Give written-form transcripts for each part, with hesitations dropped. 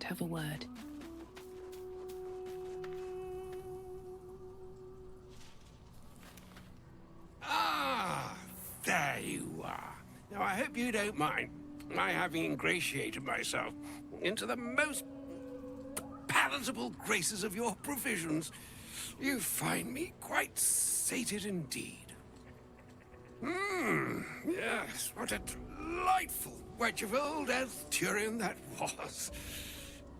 can't have a word. Ah, there you are. Now, I hope you don't mind my having ingratiated myself into the most palatable graces of your provisions. You find me quite sated indeed. Yes, what a delightful wedge of old Arthurian that was.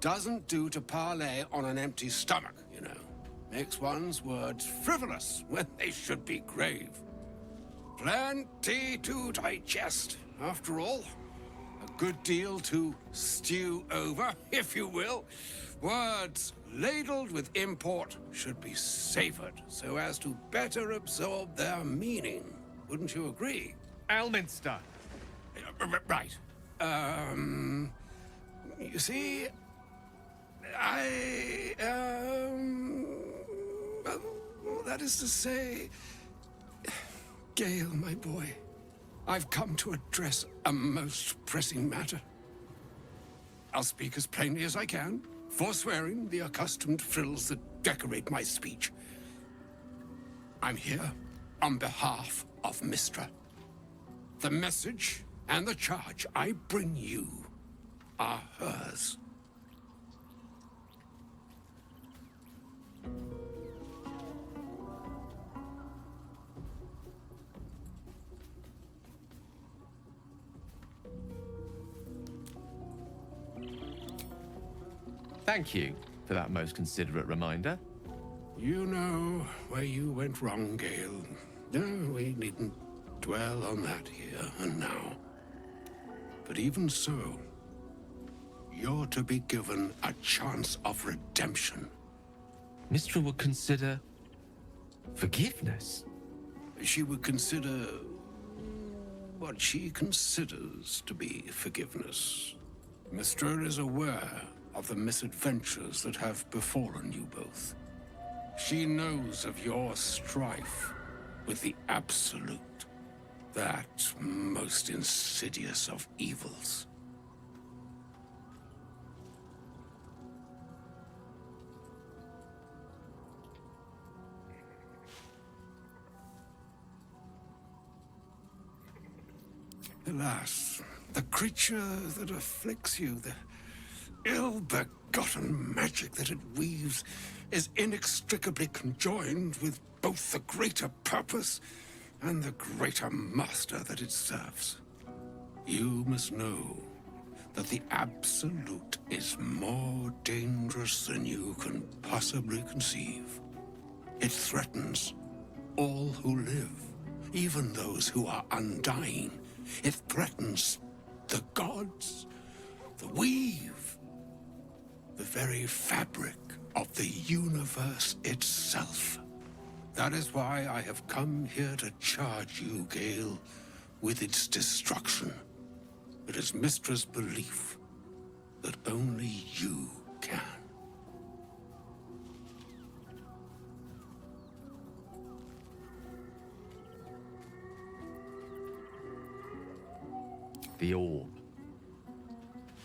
Doesn't do to parley on an empty stomach, you know. Makes one's words frivolous when they should be grave. Plenty to digest, after all. A good deal to stew over, if you will. Words ladled with import should be savored so as to better absorb their meaning. Wouldn't you agree? Elminster. Right. You see, well, that is to say, Gale, my boy, I've come to address a most pressing matter. I'll speak as plainly as I can, forswearing the accustomed frills that decorate my speech. I'm here on behalf of Mystra. The message and the charge I bring you are hers. Thank you for that most considerate reminder. You know where you went wrong, Gale. No, we needn't dwell on that here and now. But even so, you're to be given a chance of redemption. Mystra would consider forgiveness. She would consider what she considers to be forgiveness. Mystra is aware of the misadventures that have befallen you both. She knows of your strife with the Absolute, that most insidious of evils. Alas, the creature that afflicts you, the ill-begotten magic that it weaves, is inextricably conjoined with both the greater purpose and the greater master that it serves. You must know that the Absolute is more dangerous than you can possibly conceive. It threatens all who live, even those who are undying. It threatens the gods, the weave, the very fabric of the universe itself. That is why I have come here to charge you, Gale, with its destruction. It is Mystra's belief that only you can. The orb.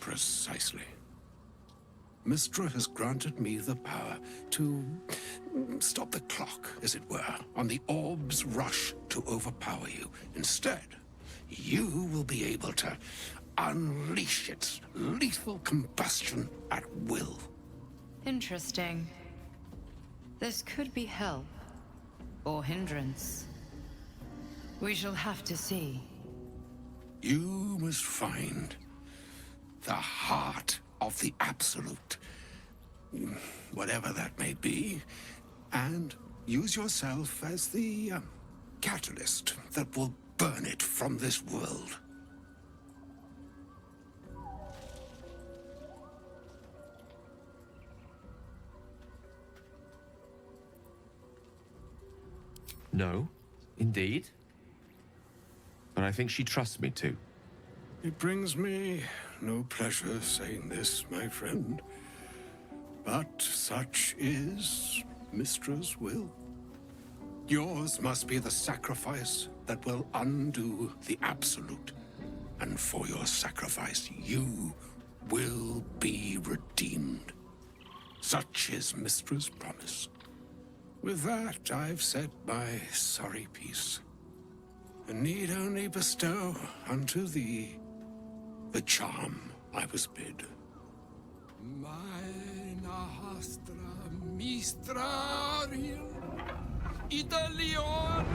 Precisely. Mystra has granted me the power to stop the clock, as it were, on the orb's rush to overpower you. Instead, you will be able to unleash its lethal combustion at will. Interesting. This could be help, or hindrance. We shall have to see. You must find the heart of the Absolute, whatever that may be, and use yourself as the catalyst that will burn it from this world. No, indeed. But I think she trusts me too. It brings me no pleasure saying this, my friend, but such is Mystra's will. Yours must be the sacrifice that will undo the Absolute, and for your sacrifice you will be redeemed. Such is Mystra's promise. With that, I've said my sorry piece, and need only bestow unto thee the charm I was bid. Mina hastra mistraril, Italion,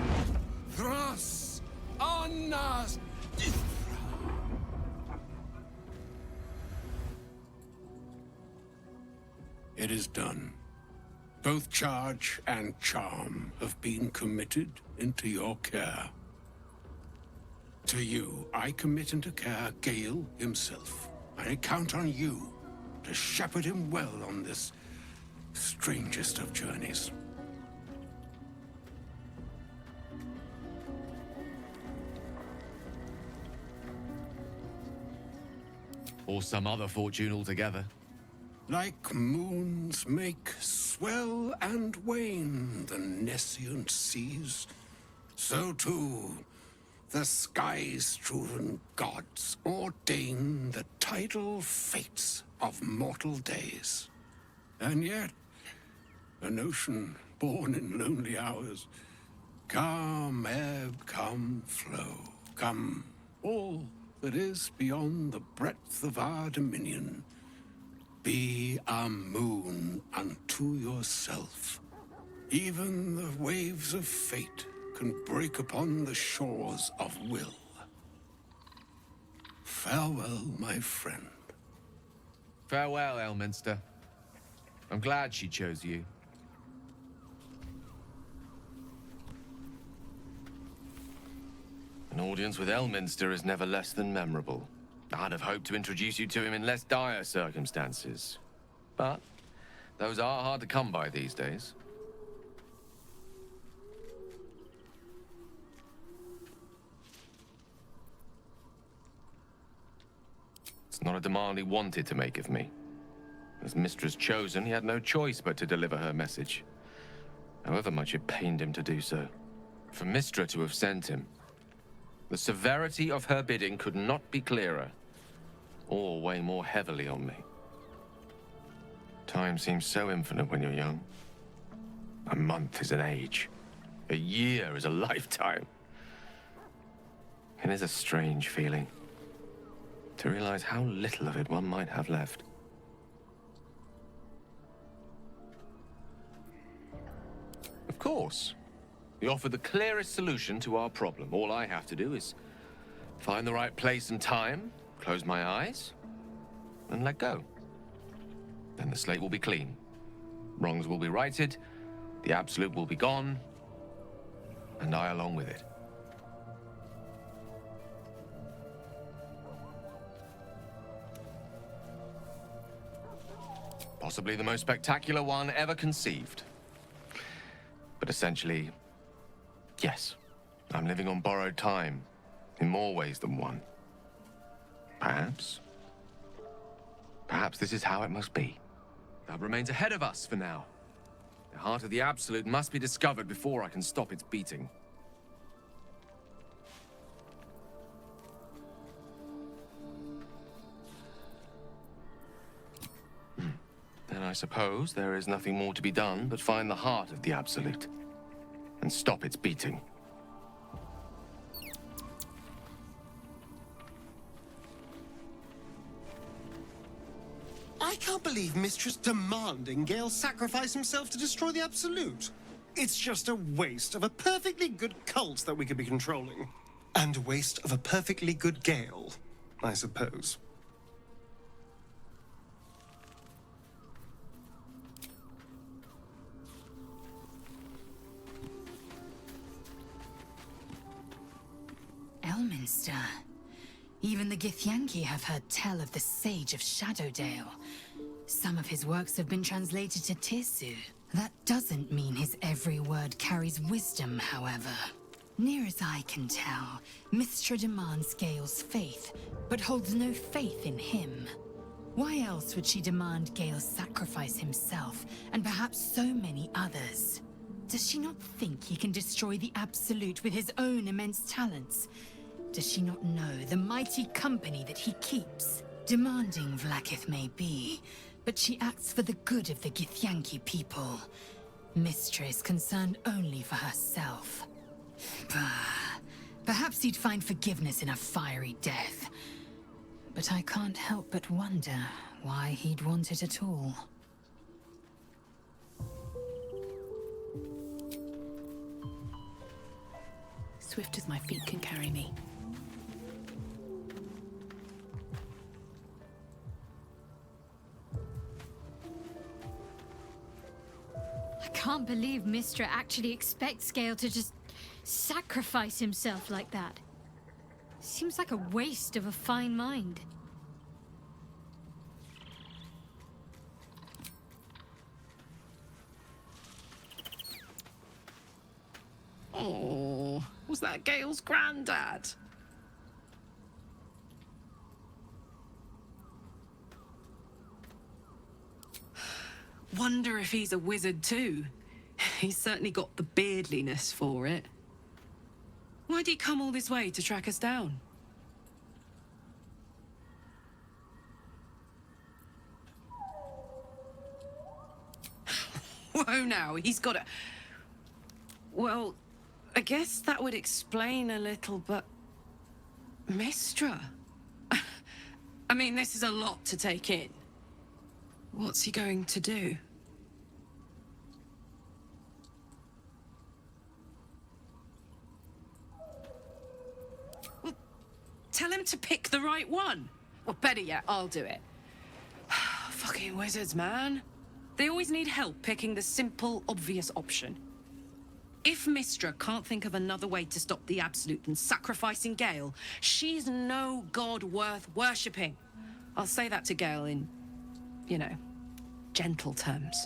thras, annas, It is done. Both charge and charm have been committed into your care. To you, I commit into care Gale himself. I count on you to shepherd him well on this strangest of journeys. Or some other fortune altogether. Like moons make swell and wane the nescient seas, so too the sky-strewn gods ordain the tidal fates of mortal days. And yet, an ocean born in lonely hours, come ebb, come flow, come all that is beyond the breadth of our dominion. Be a moon unto yourself. Even the waves of fate can break upon the shores of will. Farewell, my friend. Farewell, Elminster. I'm glad she chose you. An audience with Elminster is never less than memorable. I'd have hoped to introduce you to him in less dire circumstances. But those are hard to come by these days. It's not a demand he wanted to make of me. As Mistress chosen, he had no choice but to deliver her message. However much it pained him to do so. For Mystra to have sent him, the severity of her bidding could not be clearer, or weigh more heavily on me. Time seems so infinite when you're young. A month is an age. A year is a lifetime. It is a strange feeling to realize how little of it one might have left. Of course. You offer the clearest solution to our problem. All I have to do is find the right place and time, close my eyes, and let go. Then the slate will be clean. Wrongs will be righted, the Absolute will be gone, and I along with it. Possibly the most spectacular one ever conceived. But essentially, yes, I'm living on borrowed time, in more ways than one. Perhaps this is how it must be. That remains ahead of us for now. The heart of the Absolute must be discovered before I can stop its beating. Then I suppose there is nothing more to be done but find the heart of the Absolute and stop its beating. I can't believe Mistress demanding Gale sacrifice himself to destroy the Absolute. It's just a waste of a perfectly good cult that we could be controlling. And a waste of a perfectly good Gale, I suppose. Elminster. Even the Githyanki have heard tell of the Sage of Shadowdale. Some of his works have been translated to Tirsu. That doesn't mean his every word carries wisdom, however. Near as I can tell, Mystra demands Gale's faith, but holds no faith in him. Why else would she demand Gale sacrifice himself, and perhaps so many others? Does she not think he can destroy the Absolute with his own immense talents? Does she not know the mighty company that he keeps? Demanding Vlaakith may be, but she acts for the good of the Githyanki people. Mystra is concerned only for herself. Perhaps he'd find forgiveness in a fiery death. But I can't help but wonder why he'd want it at all. Swift as my feet can carry me. I can't believe Mystra actually expects Gale to just sacrifice himself like that. Seems like a waste of a fine mind. Oh, was that Gale's granddad? Wonder if he's a wizard too. He's certainly got the beardliness for it. Why'd he come all this way to track us down? Whoa now, he's got a... Well, I guess that would explain a little, but... Mystra? I mean, this is a lot to take in. What's he going to do? Well, tell him to pick the right one. Or better yet, I'll do it. Fucking wizards, man. They always need help picking the simple, obvious option. If Mystra can't think of another way to stop the Absolute than sacrificing Gale, she's no god worth worshipping. I'll say that to Gale in, you know, gentle terms.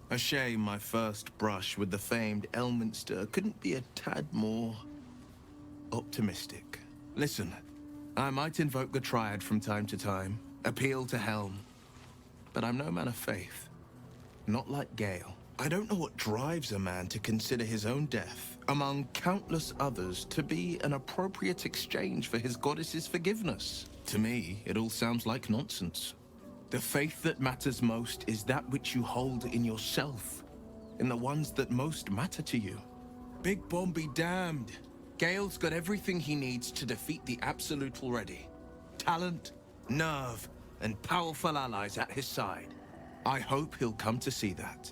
A shame my first brush with the famed Elminster couldn't be a tad more optimistic. Listen, I might invoke the Triad from time to time, appeal to Helm, but I'm no man of faith. Not like Gale. I don't know what drives a man to consider his own death, among countless others, to be an appropriate exchange for his goddess's forgiveness. To me, it all sounds like nonsense. The faith that matters most is that which you hold in yourself, in the ones that most matter to you. Big Bomb be damned. Gale's got everything he needs to defeat the Absolute already. Talent, nerve, and powerful allies at his side. I hope he'll come to see that.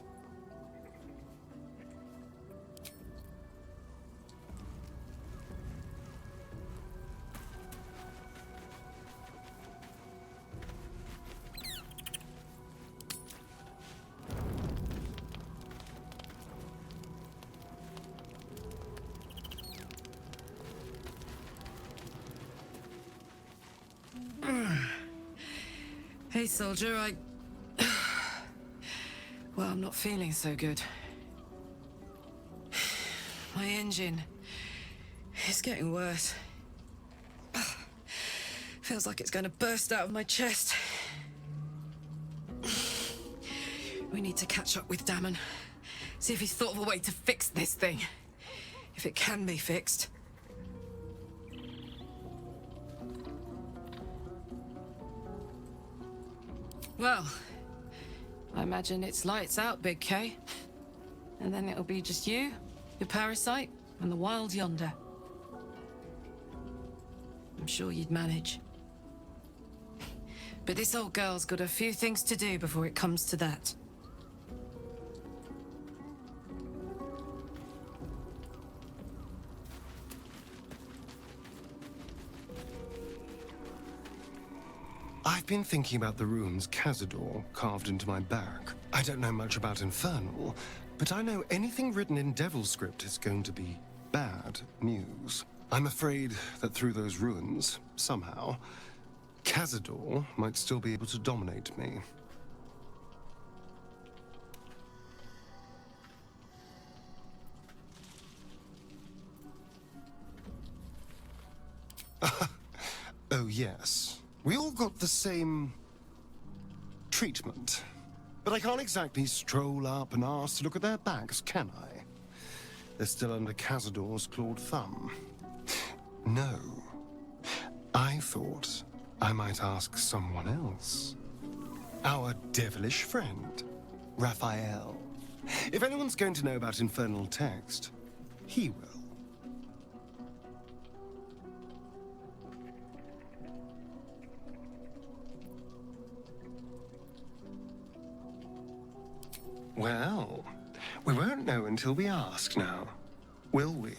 Hey, soldier, Well, I'm not feeling so good. My engine is getting worse. Feels like it's going to burst out of my chest. We need to catch up with Damon. See if he's thought of a way to fix this thing. If it can be fixed. Well, I imagine it's lights out, Big K. And then it'll be just you, your parasite, and the wild yonder. I'm sure you'd manage. But this old girl's got a few things to do before it comes to that. I've been thinking about the runes Cazador carved into my back. I don't know much about Infernal, but I know anything written in Devil script is going to be bad news. I'm afraid that through those runes, somehow, Cazador might still be able to dominate me. Oh, yes. We all got the same treatment. But I can't exactly stroll up and ask to look at their backs, can I? They're still under Cazador's clawed thumb. No. I thought I might ask someone else. Our devilish friend, Raphael. If anyone's going to know about infernal text, he will. Well, we won't know until we ask now, will we?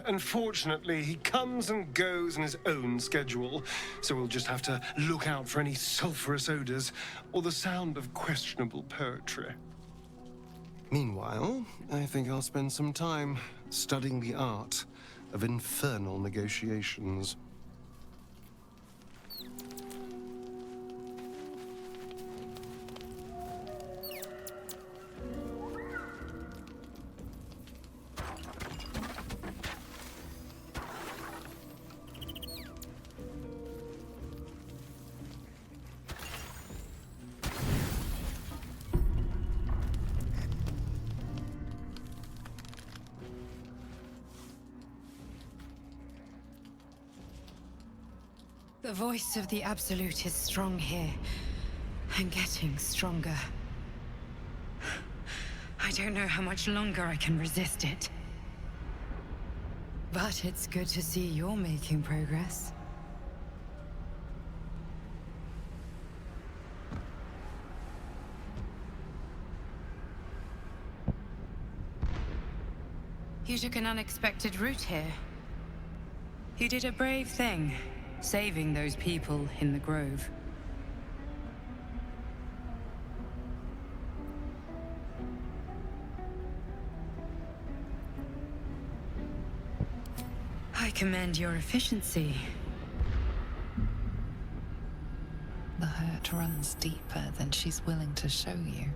Unfortunately, he comes and goes on his own schedule, so we'll just have to look out for any sulphurous odors or the sound of questionable poetry. Meanwhile, I think I'll spend some time studying the art of infernal negotiations. The voice of the Absolute is strong here, and getting stronger. I don't know how much longer I can resist it. But it's good to see you're making progress. You took an unexpected route here. You did a brave thing. Saving those people in the grove. I commend your efficiency. The hurt runs deeper than she's willing to show you.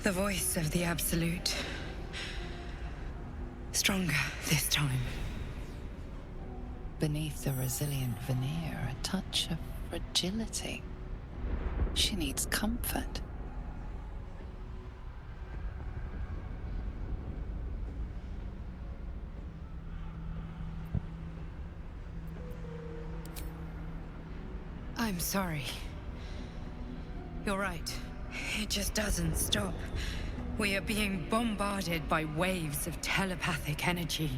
The voice of the Absolute. Stronger this time. Beneath the resilient veneer, a touch of fragility. She needs comfort. I'm sorry. You're right. It just doesn't stop. We are being bombarded by waves of telepathic energy.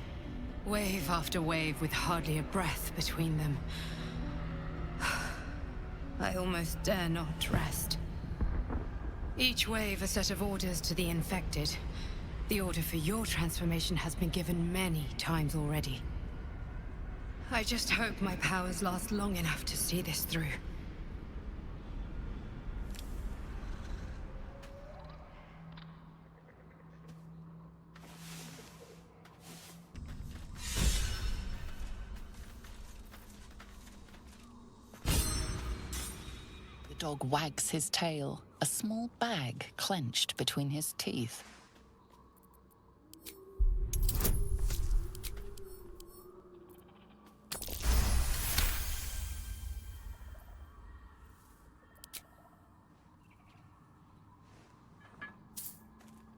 Wave after wave with hardly a breath between them. I almost dare not rest. Each wave a set of orders to the infected. The order for your transformation has been given many times already. I just hope my powers last long enough to see this through. The dog wags his tail, a small bag clenched between his teeth.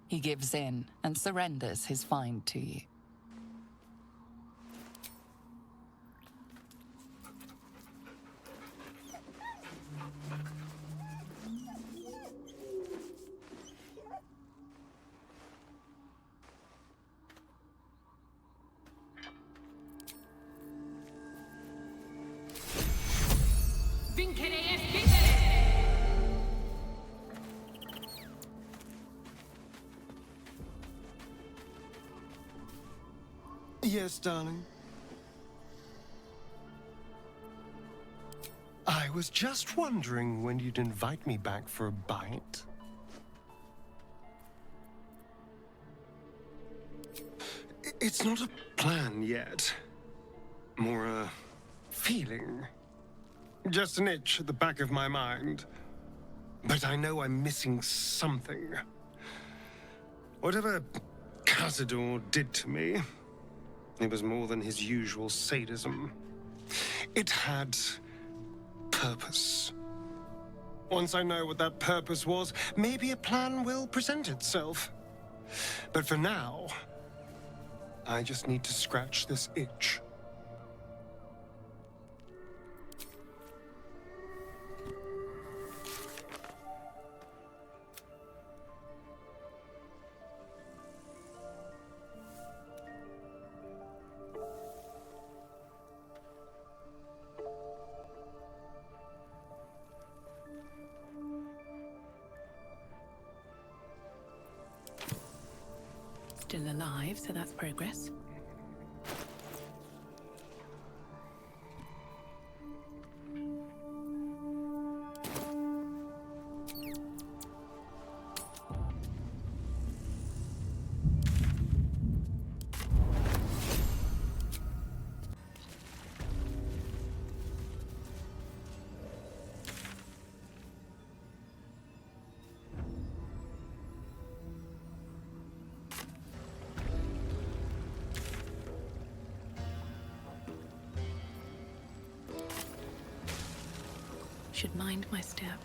He gives in and surrenders his find to you. Yes, darling. I was just wondering when you'd invite me back for a bite. It's not a plan yet. More a feeling. Just an itch at the back of my mind. But I know I'm missing something. Whatever Cazador did to me, it was more than his usual sadism. It had purpose. Once I know what that purpose was, maybe a plan will present itself. But for now, I just need to scratch this itch. Still alive, so that's progress. Should mind my step.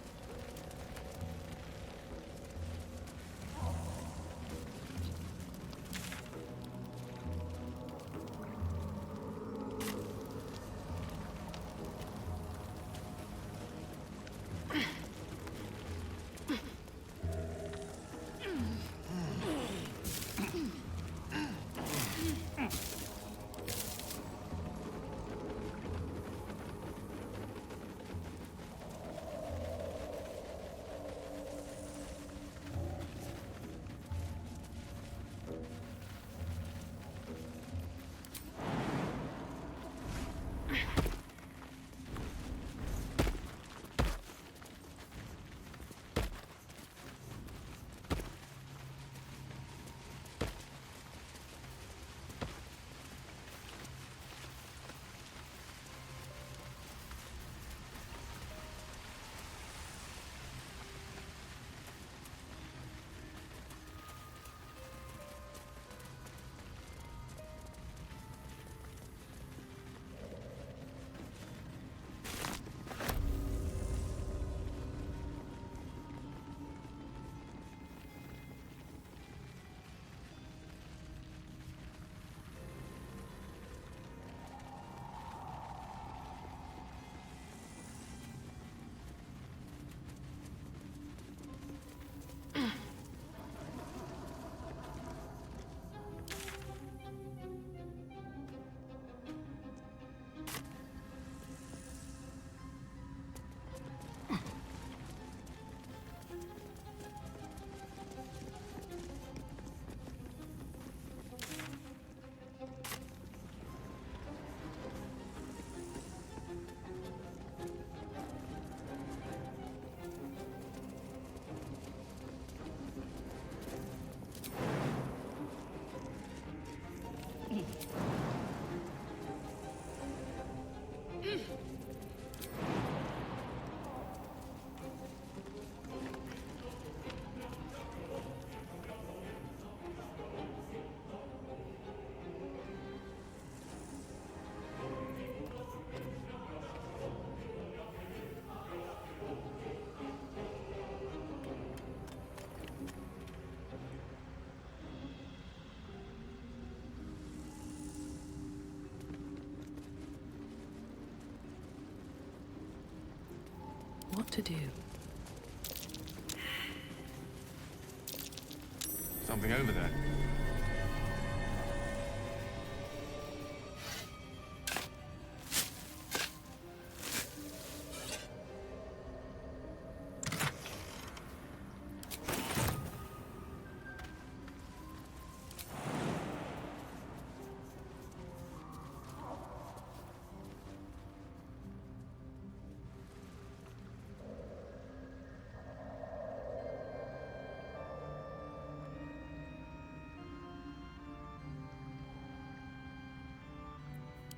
What to do? Something over there.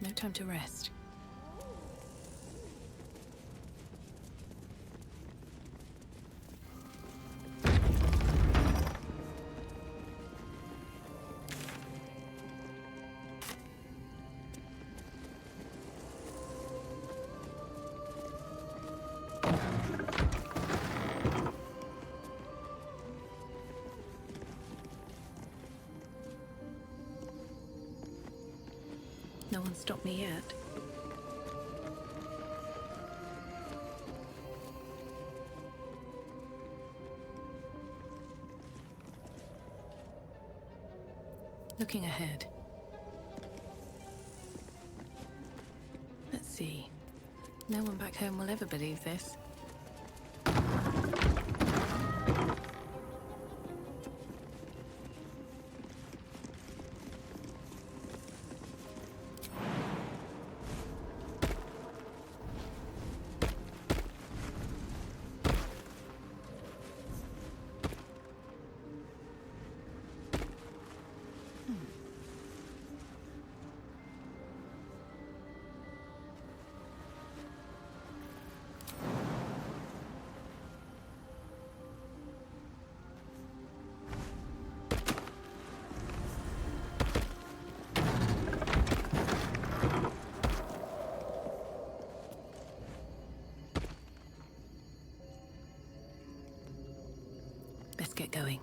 No time to rest. one stopped me yet. Looking ahead. Let's see. No one back home will ever believe this. Let's get going.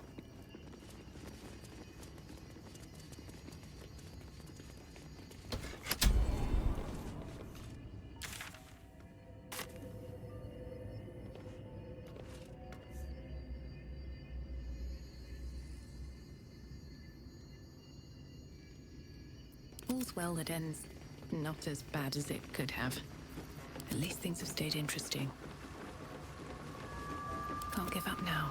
All's well that ends not as bad as it could have. At least things have stayed interesting. Can't give up now.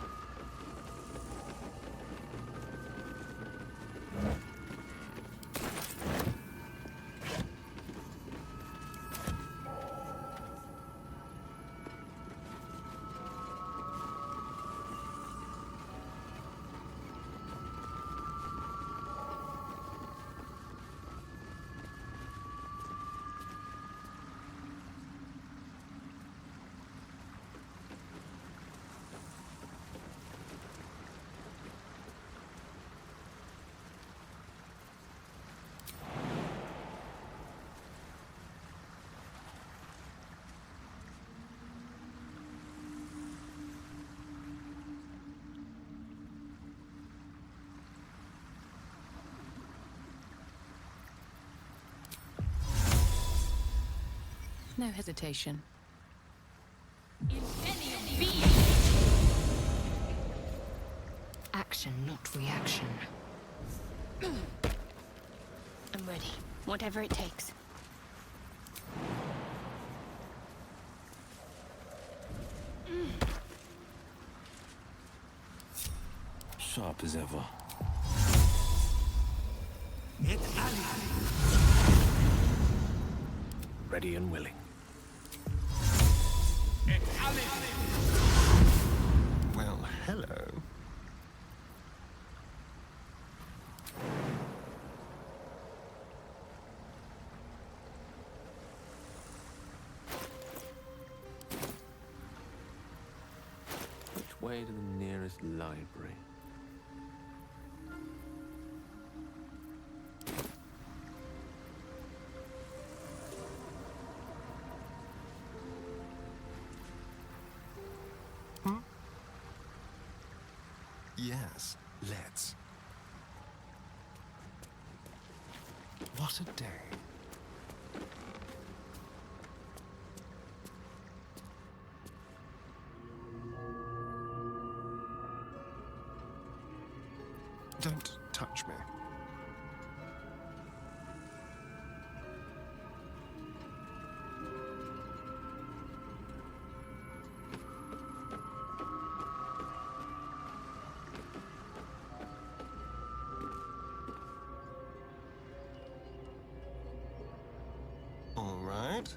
No hesitation. Action, not reaction. I'm ready. Whatever it takes. Sharp as ever. Ready and willing. Well, hello. Which way to the nearest library? Yes, let's. What a day. Don't touch me. All right.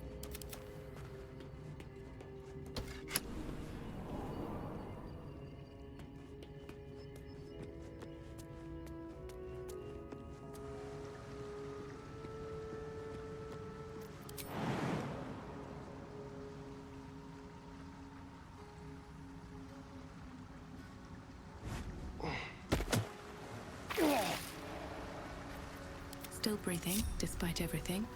Still breathing, despite everything.